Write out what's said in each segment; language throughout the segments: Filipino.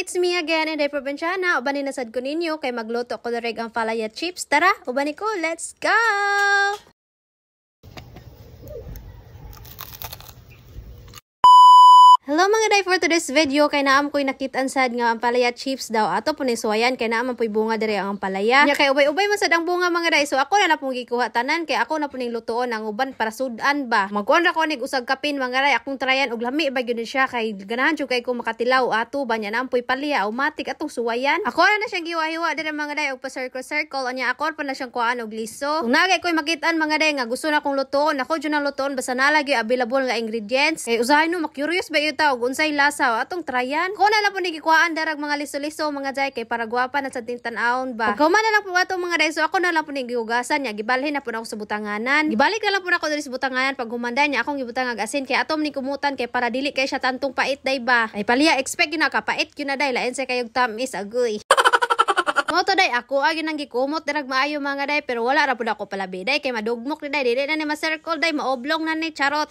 It's me again, Inday Provinciana. Ubanin na sad ko ninyo kay magluto ko direg ang palaya chips. Tara, ubani ko, let's go! Hello mga day, for today's video kay naam ko'y nakitaan sad nga ang palaya chips daw ato po ni suwayan kay naam po'y bunga diri ang palaya. Nya kay ubay-ubay man sad ang bunga mga day, so ako na pong gikuha tanan kay ako na po ning lutoon ang uban para sudan ba. Magkuan ra ko nig usag kapin mga day, akong tryan og lami ba gyud siya kay ganahan jud kay ko makatilaw ato ba nya naam po'y palaya automatic atong suwayan. Ako na siyang giwa-hiwa diri mga day og pa circle anya ako pa na siyang kuan og liso. Kung nagay ko'y makitaan mga day nga gusto na kong lutoon, ako jud nang lutoon basta nalagi available nga ingredients. Kay usahay no ma-curious ba og unsay lasa atong tryan. Ko na lang po ni gikuhaan darag mga liso-liso mga jay kay para gwapa na sa tintan-aon ba. Pagkahuman na lang po atong mga day, so ako na lang po ni gihugasan nya, gibalhin na po ako sa butanganan. Gibalik na lang po ako diri sa butanganan pag humanda nya akong gibutang ag asin kay atom ni kumutan kay para dili kay siya tantong pait day ba. Ay paliya expect yun na kapait yun na day lain sa kayog tamis agoy. Mo to day ako agi nang gikumot dirag maayo mga day pero wala ra pud ako palabi day kay madugmok ni day dili na ni ma-circle day maoblong na ni charot.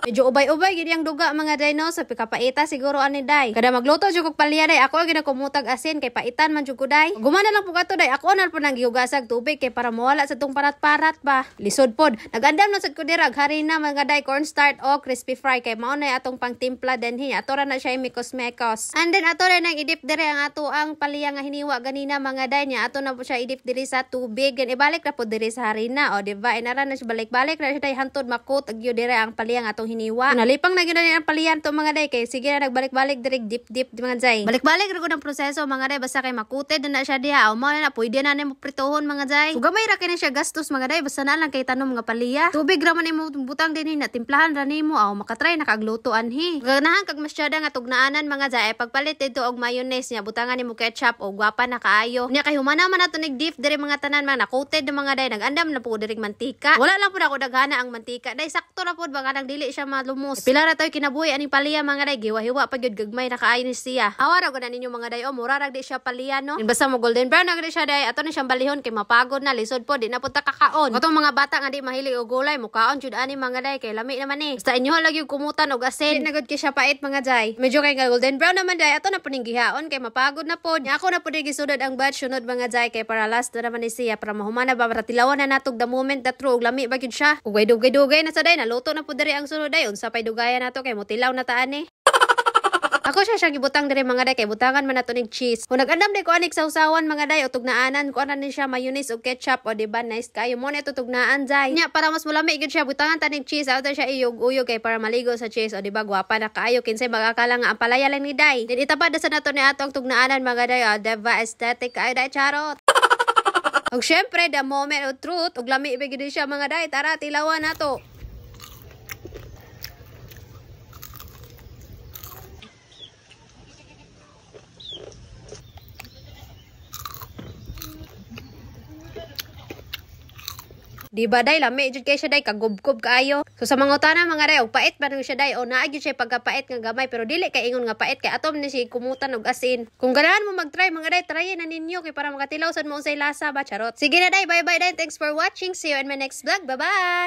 Medyo ubay-ubay gid yang duga mga day no sa pikapaita siguro ani day. Kada magluto jud kog palya day ako ginakumutag asin kay paitan man jud ko day. Gumana lang pug ato day ako na po nang gihugasag tubig kay para mawala sa tong parat-parat ba. Lisod pod. Nagandam na sad ko dirag harina mga day cornstarch o crispy fry kay mao na atong pangtimpla denhi. Ato ra na siya mikos-mekos. And then ato ra nang idip dire ang ato ang palya nga hiniwa ganina mga day nya ato na po siya idip diri sa tubig then ibalik ra pod diri sa harina o di ba inara na siya balik-balik ra siya day hantod makut ag dire ang palya nga atong hiniwa. Nalipang na gyud ang palian to mga day kay sige na nagbalik-balik direk dip mga day. Balik-balik ra gud ang proseso mga day basta kay makuted na siya diha o mao na pwede na nimo pritohon mga day. Ug gamay ra kini siya gastos mga day basta na lang kay tanom mga palya. Tubig ra man imo butang dinhi na timplahan ra nimo aw makatry na kagluto anhi. Ganahan kag masyada nga tugnaanan mga day pagpalit dito og mayonnaise nya butangan nimo ketchup o gwapa na kaayo. Nya kay humana man nato nig dip diri mga tanan man nakuted mga day nagandam na pud diri mantika. Wala lang pud ako daghana ang mantika day sakto ra pud baka nang dili siya malumos. Pila ra tayo kinabuhi aning palya mga day giwa-hiwa pa gyud gagmay na kaayo ni siya. Awara gud na ninyo mga day o mura ra di siya palya no. Basta mo golden brown na gid siya day ato na siyang balihon kay mapagod na lisod po di na pud ta kakaon. Katong mga bata nga di mahilig og gulay mukaon jud ani mga day kay lami naman ni. Basta inyo lagi kumutan og asin. Di na gud kay siya pait mga day. Medyo kay golden brown naman day ato na pud ning gihaon kay mapagod na pod. Nya ako na pud gisudad ang batch sunod mga day kay para last na naman ni siya para mahumana ba para tilawan na natog the moment that true og lami ba gyud siya. Ug way dugay-dugay na sa day naluto na pud diri ang sunod day unsa pay dugayan nato kay motilaw na taan eh. Ako siya gibutang diri mga day kay butangan man nato ning cheese. Kung nag-andam day ko anik sausawan mga day o tugnaanan ko ana ni siya mayonnaise o ketchup o di ba nice kayo mo na ito tugnaan jay. Nya para mas mulami gid siya butangan ta ning cheese auto siya iyog-uyog kay para maligo sa cheese o di ba gwapa na kaayo kinsay magakala nga ang palaya lang ni day. Then itapad sa nato ni ato ang tugnaanan mga day o diba aesthetic kayo day charot. Og syempre the moment of truth og lami gid siya mga day tara tilawan nato. Di ba day lami jud kay siya day kagubgob kaayo. So sa mga utana mga day og pait man siya day o naa gyud siya pagkapait nga gamay pero dili kay ingon nga pait kay atom ni si kumutan og asin. Kung ganahan mo mag-try mga day tryin na ninyo kay para makatilaw sad mo unsay lasa ba charot. Sige na day bye bye day thanks for watching see you in my next vlog bye bye.